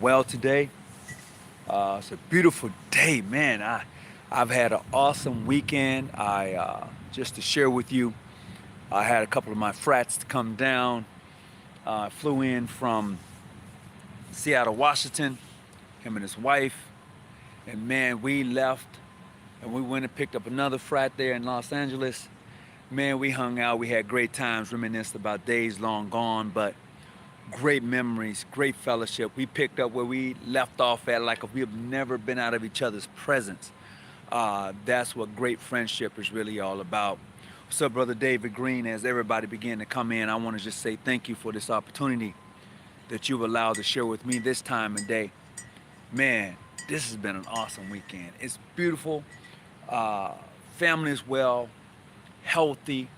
Well today. It's a beautiful day, man. I've had an awesome weekend. Just to share with you, I had a couple of my frats to come down. I flew in from Seattle, Washington, him and his wife, and man, we left and we went and picked up another frat there in Los Angeles. Man, we hung out. We had great times, reminisced about days long gone, but great memories, great fellowship. We picked up where we left off at, like if we have never been out of each other's presence. That's what great friendship is really all about. What's up, Brother David Green? As everybody began to come in, I want to just say thank you for this opportunity that you've allowed to share with me this time and day. Man, this has been an awesome weekend. It's beautiful. Uh, Family is well, healthy.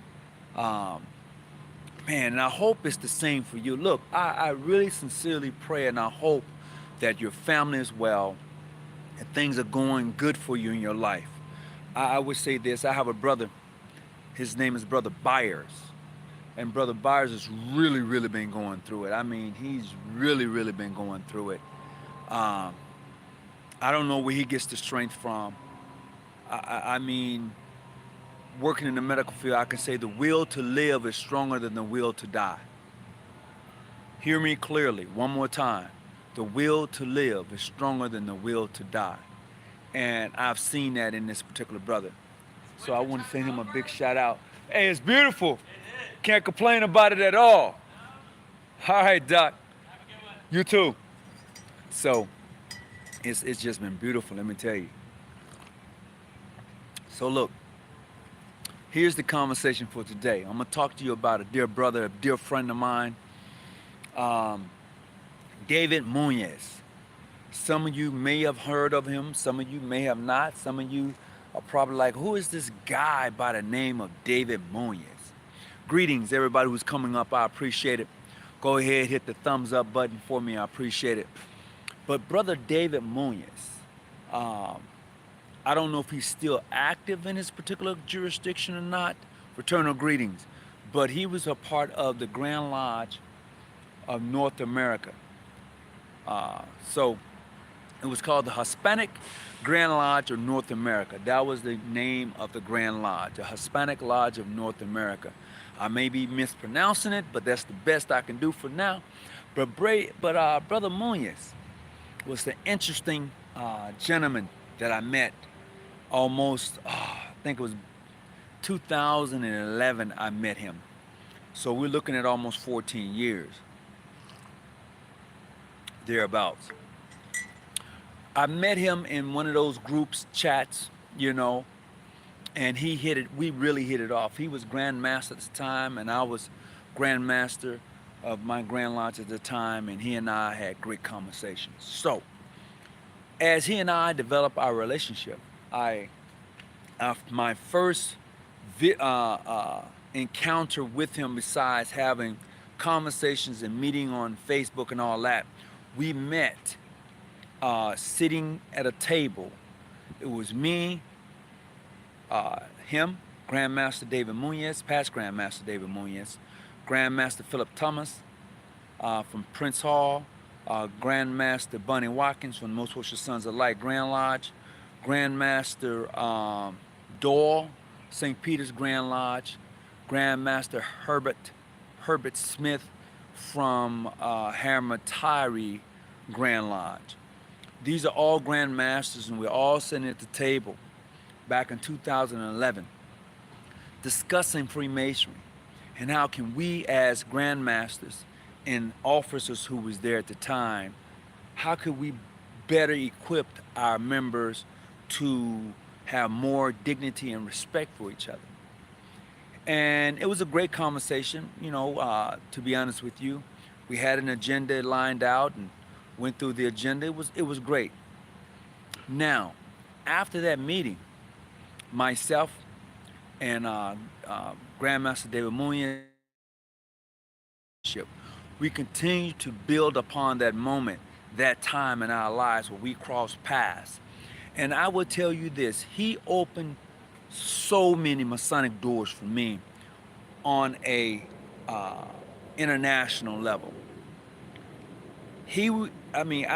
Um, Man, and I hope it's the same for you. Look, I really sincerely pray and I hope that your family is well and things are going good for you in your life. I would say this. I have a brother. His name is Brother Byers. And Brother Byers has really been going through it. I mean, he's really been going through it. Um, I don't know where he gets the strength from. I mean, working in the medical field, I can say the will to live is stronger than the will to die. Hear me clearly, one more time. The will to live is stronger than the will to die. And I've seen that in this particular brother. So I want to send him a big shout out. Hey, it's beautiful. Can't complain about it at all. All right, Doc. You too. So it's just been beautiful, let me tell you. So look, here's the conversation for today. I'm gonna talk to you about a dear brother, a dear friend of mine, um, David Munoz. Some of you may have heard of him, some of you may have not. Some of you are probably like, who is this guy by the name of David Munoz? Greetings, everybody who's coming up, I appreciate it. Go ahead, hit the thumbs up button for me, I appreciate it. But Brother David Munoz, um, I don't know if he's still active in his particular jurisdiction or not. Fraternal greetings. But he was a part of the Grand Lodge of North America. So it was called the Hispanic Grand Lodge of North America. That was the name of the Grand Lodge, the Hispanic Lodge of North America. I may be mispronouncing it, but that's the best I can do for now. But Brother Munoz was the interesting gentleman that I met almost, I think it was 2011 I met him. So we're looking at almost 14 years, thereabouts. I met him in one of those groups chats, you know, and we really hit it off. He was Grand Master at the time, and I was Grand Master of my Grand Lodge at the time, and he and I had great conversations. So, as he and I developed our relationship, I my first encounter with him, besides having conversations and meeting on Facebook and all that, we met sitting at a table. It was me, him, Grandmaster David Munoz, past Grandmaster David Munoz, Grandmaster Philip Thomas from Prince Hall, Grandmaster Bunny Watkins from Most Worship Sons of Light Grand Lodge, Grandmaster Doyle, St. Peter's Grand Lodge, Grandmaster Herbert Smith from Haramatari Grand Lodge. These are all Grand Masters, and we're all sitting at the table back in 2011 discussing Freemasonry and how can we as Grand Masters and officers who was there at the time, how could we better equip our members to have more dignity and respect for each other. And it was a great conversation, to be honest with you. We had an agenda lined out and went through the agenda. It was great. Now, after that meeting, myself and Grandmaster David Munoz, we continue to build upon that moment, that time in our lives where we crossed paths. And I will tell you this, he opened so many Masonic doors for me on a international level. He I mean,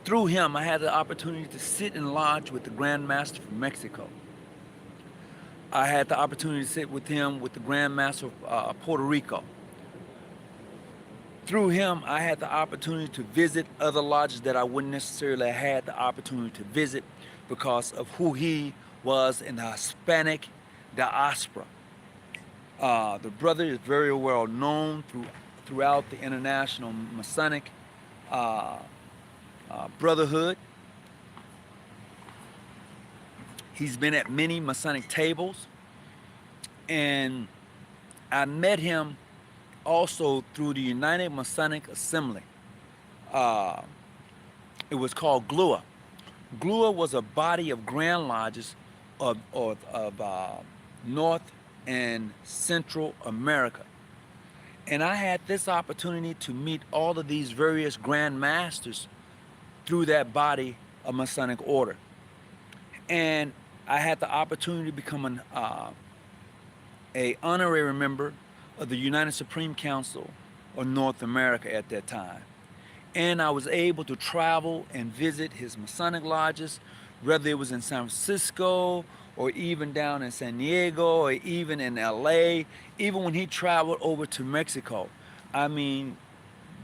through him, I had the opportunity to sit and lodge with the Grand Master from Mexico. I had the opportunity to sit with him with the Grand Master of Puerto Rico. Through him, I had the opportunity to visit other lodges that I wouldn't necessarily have had the opportunity to visit because of who he was in the Hispanic diaspora. The brother is very well known throughout the international Masonic uh, brotherhood. He's been at many Masonic tables, and I met him also through the United Masonic Assembly. Uh, it was called GLUA. GLUA was a body of Grand Lodges of North and Central America. And I had this opportunity to meet all of these various Grand Masters through that body of Masonic order. And I had the opportunity to become a honorary member of the United Supreme Council of North America at that time. And I was able to travel and visit his Masonic lodges, whether it was in San Francisco or even down in San Diego or even in LA, even when he traveled over to Mexico. I mean,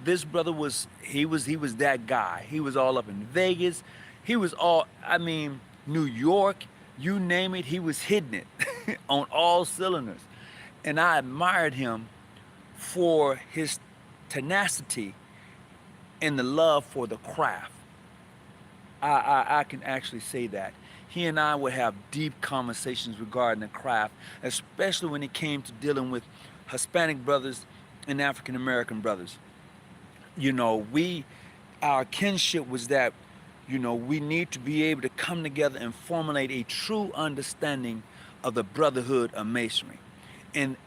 this brother was that guy. He was all up in Vegas. He was all, I mean, New York, you name it, he was hitting it on all cylinders. And I admired him for his tenacity and the love for the craft. I can actually say that. He and I would have deep conversations regarding the craft, especially when it came to dealing with Hispanic brothers and African American brothers. You know, our kinship was that, you know, we need to be able to come together and formulate a true understanding of the brotherhood of Masonry. And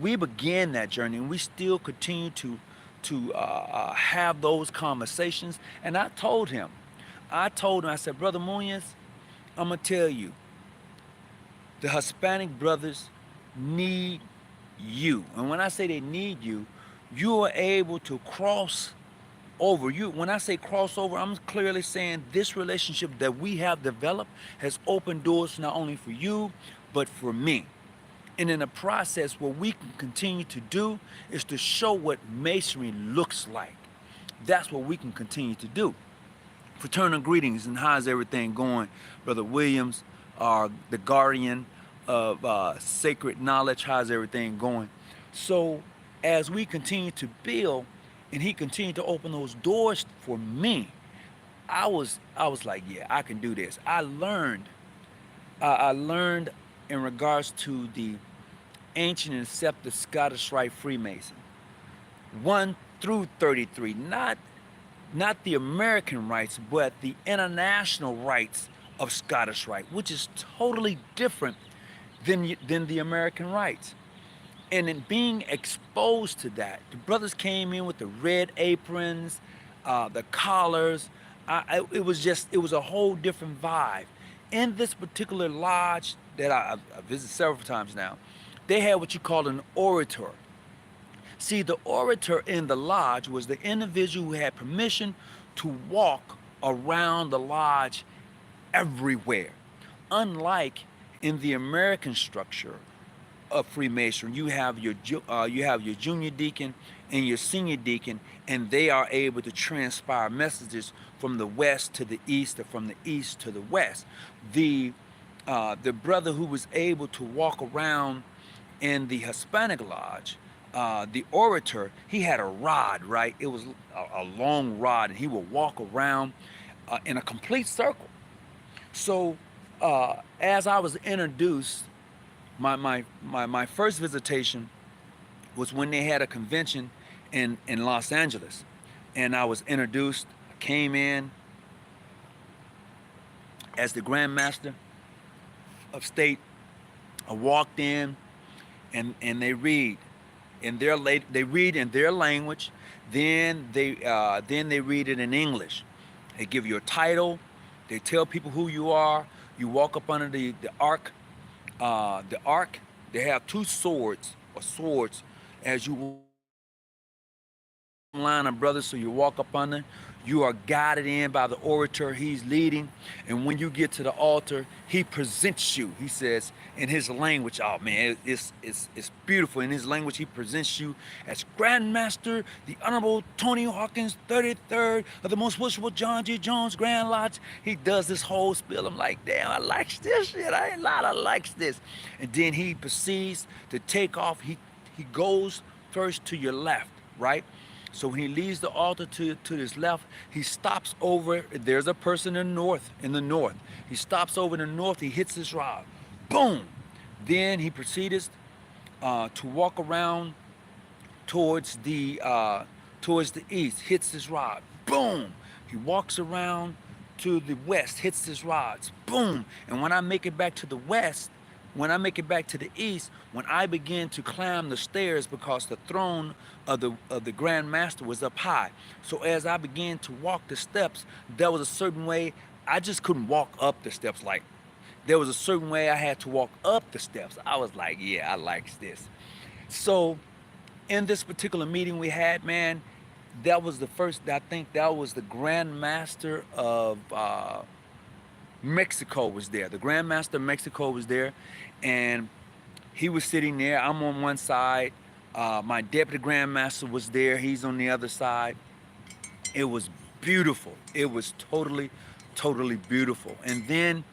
we began that journey, and we still continue to have those conversations. And I told him, I said, Brother Munoz, I'm gonna tell you, the Hispanic brothers need you. And when I say they need you, you are able to cross over. When I say crossover, I'm clearly saying this relationship that we have developed has opened doors not only for you, but for me. And in the process, what we can continue to do is to show what Masonry looks like. That's what we can continue to do. Fraternal greetings, and how's everything going, Brother Williams, the guardian of sacred knowledge? How's everything going? So as we continue to build, and he continued to open those doors for me, I was like, yeah, I can do this. I learned in regards to the ancient and accepted Scottish Rite Freemason, 1 through 33, not the American rites, but the international rites of Scottish Rite, which is totally different than the American rites. And in being exposed to that, the brothers came in with the red aprons, the collars. It was a whole different vibe. In this particular lodge that I visited several times now, they had what you call an orator. See, the orator in the lodge was the individual who had permission to walk around the lodge everywhere. Unlike in the American structure of Freemasonry, you have your junior deacon and your senior deacon, and they are able to transpire messages from the west to the east or from the east to the west. The brother who was able to walk around in the Hispanic lodge, the orator, he had a rod, right? It was a long rod, and he would walk around in a complete circle. So as I was introduced, my first visitation was when they had a convention in Los Angeles, and I was introduced. I came in as the Grand Master of State. I walked in, and they read in their language, then they read it in English. They give you a title, they tell people who you are. You walk up under the ark. They have two swords as you line of brothers. So you walk up under, You are guided in by the orator. He's leading. And when you get to the altar, he presents you. He says in his language, oh man, it's beautiful. In his language, he presents you as Grandmaster, the Honorable Tony Hawkins, 33rd of the Most Worshipful John G. Jones Grand Lodge. He does this whole spiel. I'm like, damn, I like this shit. I ain't lying, I like this. And then he proceeds to take off. He goes first to your left, right? So when he leaves the altar to his left, he stops over. There's a person in the north. He stops over in the north. He hits his rod. Boom. Then he proceeds to walk around towards the east. Hits his rod. Boom. He walks around to the west. Hits his rods. Boom. And when I make it back to the west, when I make it back to the east, when I begin to climb the stairs, because the throne of the Grand Master was up high. So as I began to walk the steps, there was a certain way. I just couldn't walk up the steps. Like, there was a certain way I had to walk up the steps. I was like, yeah, I like this. So in this particular meeting we had, man, that was the first, I think that was the Grand Master of Mexico was there. The Grand Master of Mexico was there, and he was sitting there. I'm on one side. My Deputy Grand Master was there. He's on the other side. It was beautiful. It was totally, totally beautiful. And then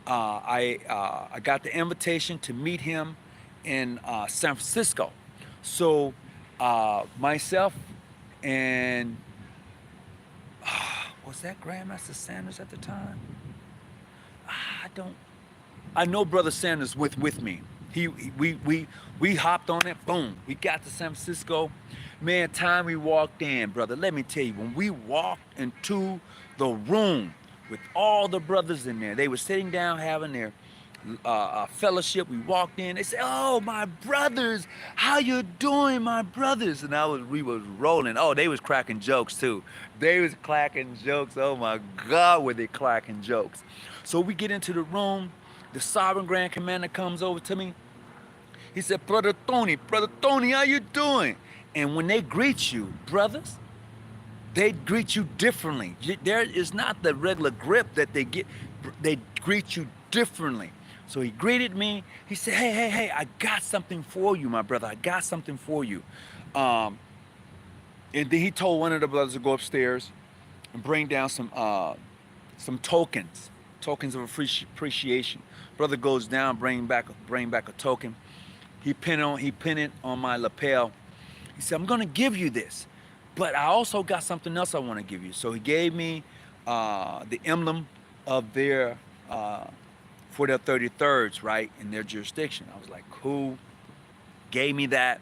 I got the invitation to meet him in San Francisco. So myself and was that Grandmaster Sanders at the time? I know Brother Sanders with me. We hopped on it. Boom. We got to San Francisco. Man, time we walked in, brother. Let me tell you, when we walked into the room with all the brothers in there, they were sitting down having their fellowship. We walked in. They said, "Oh, my brothers, how you doing, my brothers?" And we was rolling. Oh, they was cracking jokes too. They was cracking jokes. Oh my God, were they cracking jokes? So we get into the room. The Sovereign Grand Commander comes over to me. He said, Brother Tony, how you doing?" And when they greet you, brothers, they greet you differently. There is not the regular grip that they get. They greet you differently. So he greeted me. He said, hey, I got something for you, my brother. I got something for you. And then he told one of the brothers to go upstairs and bring down some tokens of appreciation. Brother goes down, bring back a token. He pinned it on my lapel. He said, "I'm gonna give you this, but I also got something else I want to give you." So he gave me the emblem of their for their 33rds, right, in their jurisdiction. I was like, cool. Gave me that.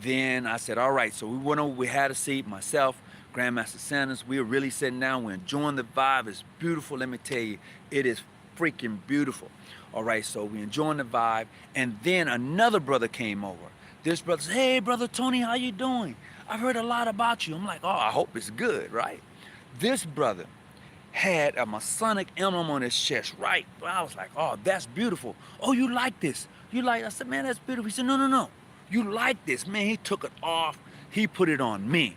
Then I said, all right. So we went over. We had a seat. Myself, Grandmaster Sanders. We were really sitting down. We're enjoying the vibe. It's beautiful. Let me tell you, it is freaking beautiful. All right. So we're enjoying the vibe. And then another brother came over. This brother said, "Hey, Brother Tony, how you doing? I've heard a lot about you." I'm like, oh, I hope it's good, right? This brother had a Masonic emblem on his chest, right? I was like, oh, that's beautiful. "Oh, you like this? You like?" I said, "Man, that's beautiful." He said, no. You like this, man. He took it off. He put it on me.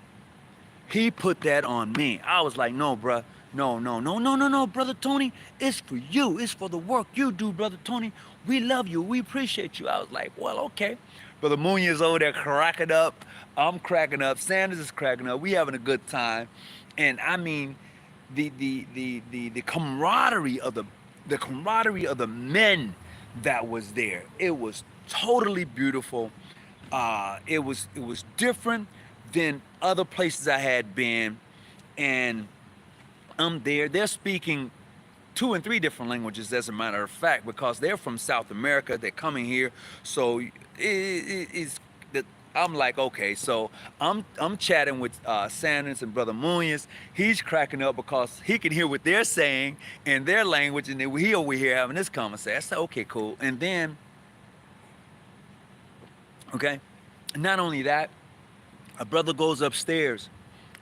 He put that on me. I was like, no, bruh. No, Brother Tony. It's for you. It's for the work you do, Brother Tony. We love you. We appreciate you. I was like, well, okay. Brother Munoz over there cracking up. I'm cracking up. Sanders is cracking up. We having a good time. And I mean, the camaraderie of the men that was there. It was totally beautiful. It was different than other places I had been, and I'm there. They're speaking 2 and 3 different languages, as a matter of fact, because they're from South America. They're coming here, so it's that I'm like, okay. So I'm chatting with Sanders and Brother Munoz. He's cracking up because he can hear what they're saying in their language, and then he over here having this conversation. I said, okay, cool. And then, okay, not only that, a brother goes upstairs,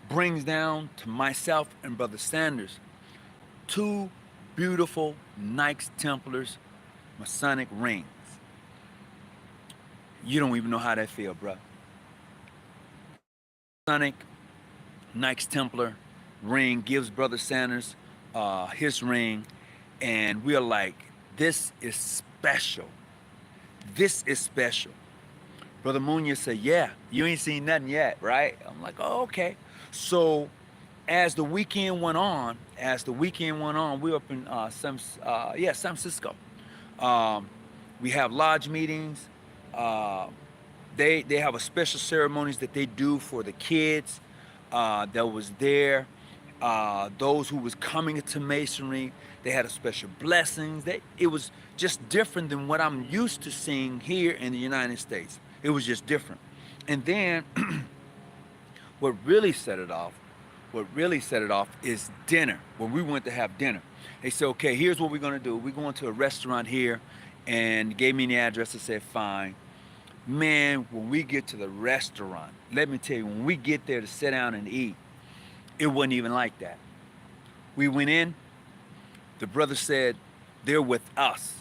brings down to myself and Brother Sanders 2 beautiful Knights Templars Masonic rings. You don't even know how that feel, bro. Masonic Knights Templar ring, gives Brother Sanders his ring, and we're like, this is special. This is special. Brother Munoz said, yeah, you ain't seen nothing yet, right? I'm like, oh, okay. So as the weekend went on, we were up in San Francisco. Um, we have lodge meetings. Uh, they have a special ceremonies that they do for the kids that was there. Those who was coming into masonry, they had a special blessings. It was just different than what I'm used to seeing here in the United States. It was just different. And then what really set it off, is dinner. When we went to have dinner, they said, okay, here's what we're gonna do. We're going to a restaurant here, and gave me the address. I said, fine. Man, when we get to the restaurant, let me tell you, when we get there to sit down and eat, it wasn't even like that. We went in, the brother said, they're with us.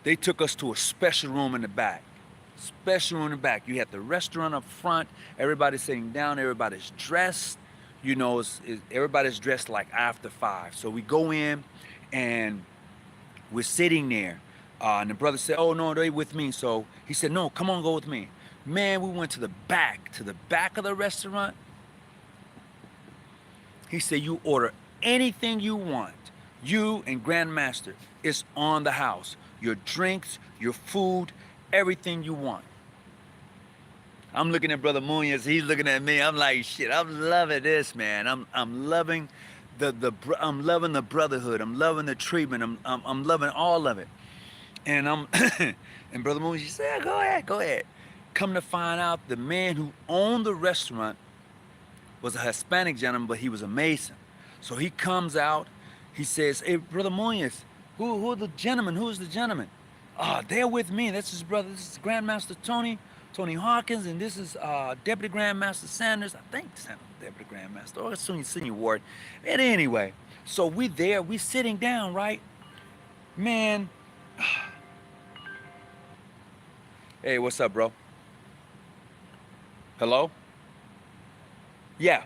They took us to a special room in the back. Special room in the back. You had the restaurant up front, everybody's sitting down, everybody's dressed. You know, everybody's dressed like after 5. So we go in and we're sitting there. And the brother said, oh, no, they with me. So he said, no, come on, go with me. Man, we went to the back of the restaurant. He said, you order anything you want. You and Grandmaster, it's on the house. Your drinks, your food, everything you want. I'm looking at Brother Munoz, he's looking at me. I'm like, shit, I'm loving this, man. I'm loving I'm loving the brotherhood. I'm loving the treatment. I'm loving all of it. And and Brother Munoz, he said, go ahead. Come to find out, the man who owned the restaurant was a Hispanic gentleman, but he was a Mason. So he comes out, he says, hey, Brother Munoz, who are the gentlemen? Who's the gentleman? They're with me. That's his brother. This is Grandmaster Tony Hawkins, and this is Deputy Grandmaster Sanders. I think Deputy Grandmaster, or Senior Ward. And anyway, so we sitting down, right? Man, hey, what's up, bro? Hello? Yeah.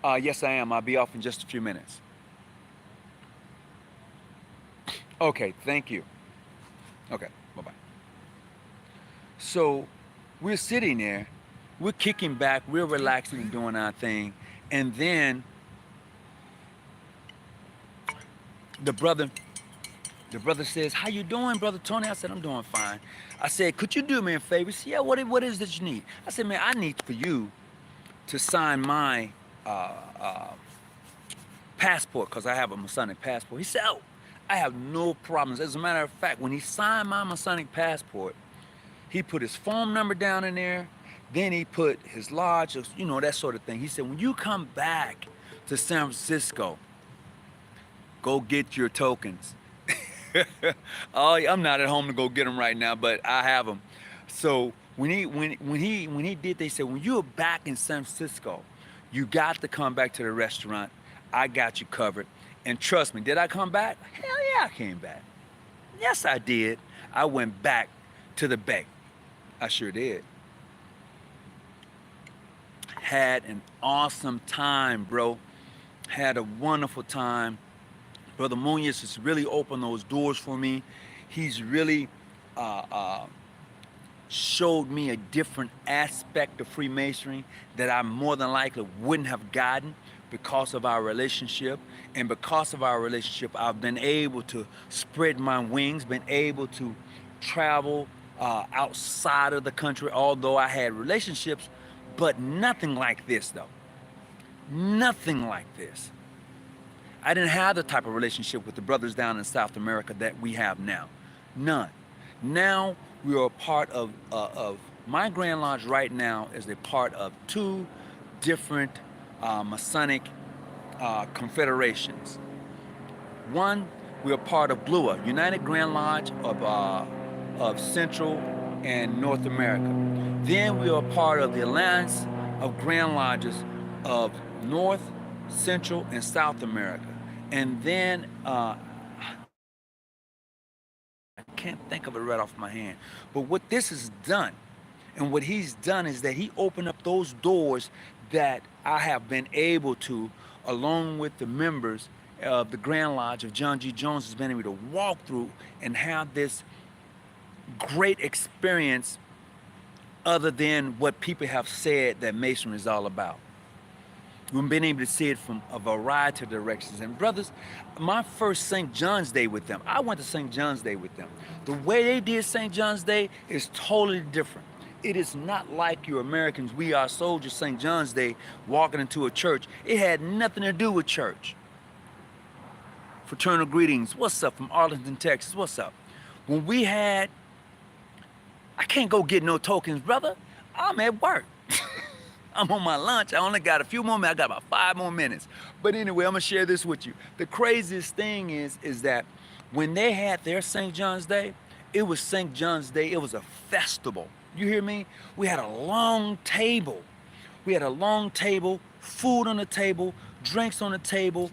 Yes, I am. I'll be off in just a few minutes. Okay, thank you. Okay, bye-bye. So we're sitting there, we're kicking back, we're relaxing and doing our thing. And then the brother says, how you doing, Brother Tony? I said, I'm doing fine. I said, could you do me a favor? He said, yeah, what is that you need? I said, man, I need for you to sign my passport, because I have a Masonic passport. He said, oh, I have no problems. As a matter of fact, when he signed my Masonic passport, he put his phone number down in there, then he put his lodge, you know, that sort of thing. He said, when you come back to San Francisco, go get your tokens. Oh, I'm not at home to go get them right now, but I have them. So when he did, they said, when you're back in San Francisco, you got to come back to the restaurant. I got you covered. And trust me, did I come back? Hell yeah, I came back. Yes, I did. I went back to the Bay. I sure did. Had an awesome time, bro. Had a wonderful time. Brother Munoz has really opened those doors for me. He's really showed me a different aspect of Freemasonry that I more than likely wouldn't have gotten because of our relationship. And because of our relationship, I've been able to spread my wings, been able to travel outside of the country, although I had relationships, but nothing like this though. Nothing like this. I didn't have the type of relationship with the brothers down in South America that we have now. None. Now we are a part of my Grand Lodge right now is a part of 2 different Masonic confederations. One, we are part of GLUA, United Grand Lodge of Central and North America. Then we are part of the Alliance of Grand Lodges of North, Central, and South America. And then I can't think of it right off my hand. But what this has done, and what he's done is that he opened up those doors that I have been able to, along with the members of the Grand Lodge of John G. Jones, has been able to walk through and have this great experience other than what people have said that Masonry is all about. We've been able to see it from a variety of directions. And brothers, my first St. John's Day with them, I went to St. John's Day with them. The way they did St. John's Day is totally different. It is not like your Americans, we are soldiers, St. John's Day, walking into a church. It had nothing to do with church. Fraternal greetings. What's up from Arlington, Texas? What's up? When we had, I can't go get no tokens, brother. I'm at work. I'm on my lunch. I only got a few more minutes. I got about 5 more minutes. But anyway, I'm gonna share this with you. The craziest thing is that when they had their St. John's Day, it was St. John's Day. It was a festival. You hear me? We had a long table. We had a long table, food on the table, drinks on the table,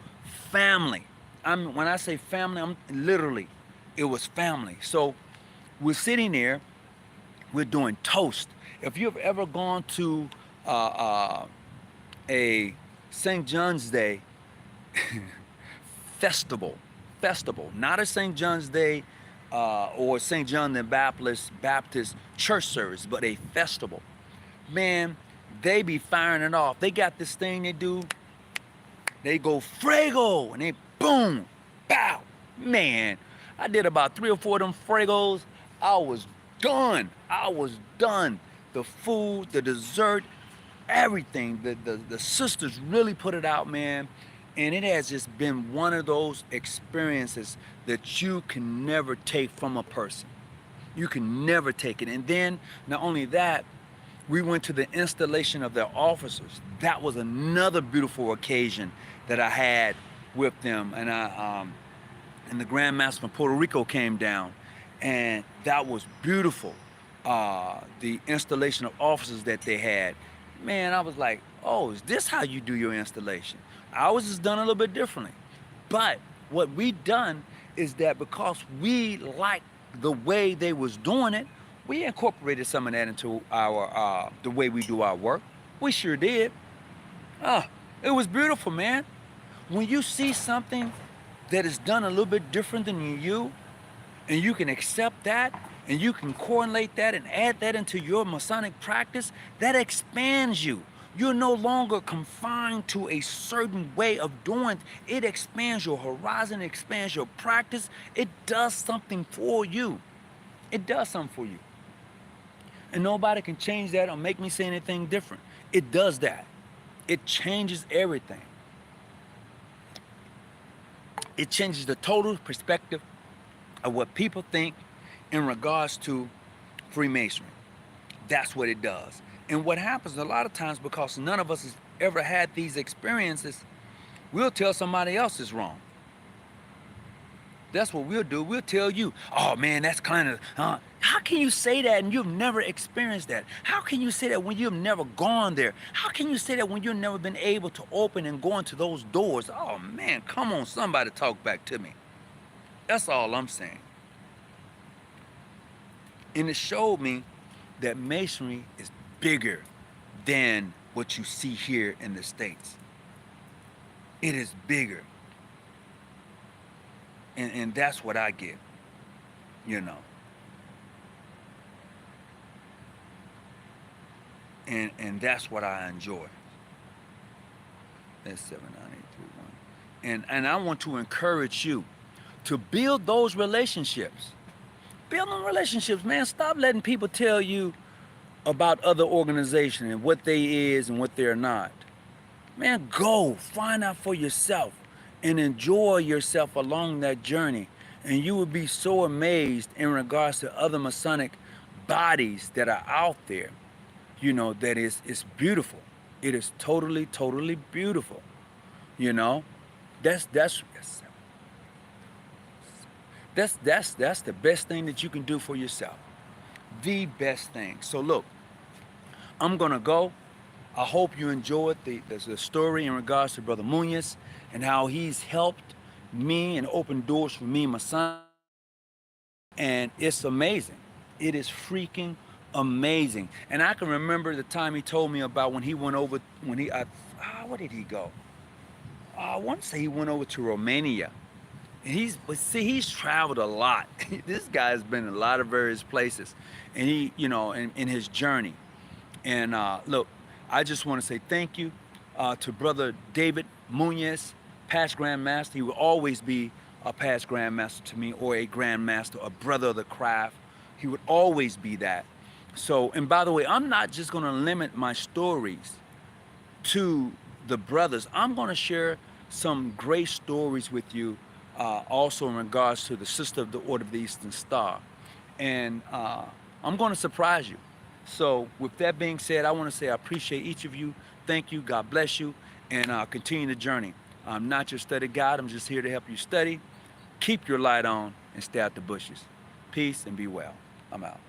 family. When I say family, I'm literally, it was family. So we're sitting there, we're doing toast. If you've ever gone to a St. John's Day festival, not a St. John's Day or St. John the Baptist church service, but a festival. Man, they be firing it off. They got this thing they do. They go Frago, and they boom, bow. Man, I did about 3 or 4 of them Fragos. I was done. The food, the dessert, everything. The sisters really put it out, man. And it has just been one of those experiences that you can never take from a person. You can never take it. And then, not only that, we went to the installation of their officers. That was another beautiful occasion that I had with them. And and the Grand Master from Puerto Rico came down, and that was beautiful. The installation of officers that they had, man, I was like, oh, is this how you do your installation? Ours is done a little bit differently. But what we done is that because we liked the way they was doing it, we incorporated some of that into our the way we do our work. We sure did. It was beautiful, man. When you see something that is done a little bit different than you, and you can accept that, and you can correlate that and add that into your Masonic practice, that expands you. You're no longer confined to a certain way of doing it. It expands your horizon, it expands your practice. It does something for you. It does something for you. And nobody can change that or make me say anything different. It does that. It changes everything. It changes the total perspective of what people think in regards to Freemasonry. That's what it does. And what happens a lot of times, because none of us has ever had these experiences, we'll tell somebody else is wrong. That's what we'll do. We'll tell you, oh man, that's kind of, how can you say that and you've never experienced that? How can you say that when you've never gone there? How can you say that when you've never been able to open and go into those doors? Oh man, come on, somebody talk back to me. That's all I'm saying. And it showed me that Masonry is bigger than what you see here in the States. It is bigger. And that's what I get, you know. And that's what I enjoy. That's 79831. And I want to encourage you to build those relationships. Build them relationships, man. Stop letting people tell you about other organizations and what they is and what they're not. Man, go find out for yourself and enjoy yourself along that journey. And you will be so amazed in regards to other Masonic bodies that are out there, you know, that it's beautiful. It is totally, totally beautiful. You know, that's the best thing that you can do for yourself. The best thing. So look, I'm gonna go. I hope you enjoyed the story in regards to Brother Munoz and how he's helped me and opened doors for me and my son. And it's amazing. It is freaking Amazing. And I can remember the time he told me about when he went over, where did he go? I want to say he went over to Romania. And but see, he's traveled a lot. This guy's been in a lot of various places. And he, in his journey. And look, I just want to say thank you to Brother David Munoz, past Grandmaster. He will always be a past Grandmaster to me, or a Grandmaster, a brother of the craft. He would always be that. So, and by the way, I'm not just going to limit my stories to the brothers. I'm going to share some great stories with you also in regards to the Sister of the Order of the Eastern Star. And I'm going to surprise you. So with that being said, I want to say I appreciate each of you. Thank you. God bless you. And continue the journey. I'm not your study guide. I'm just here to help you study. Keep your light on and stay out the bushes. Peace and be well. I'm out.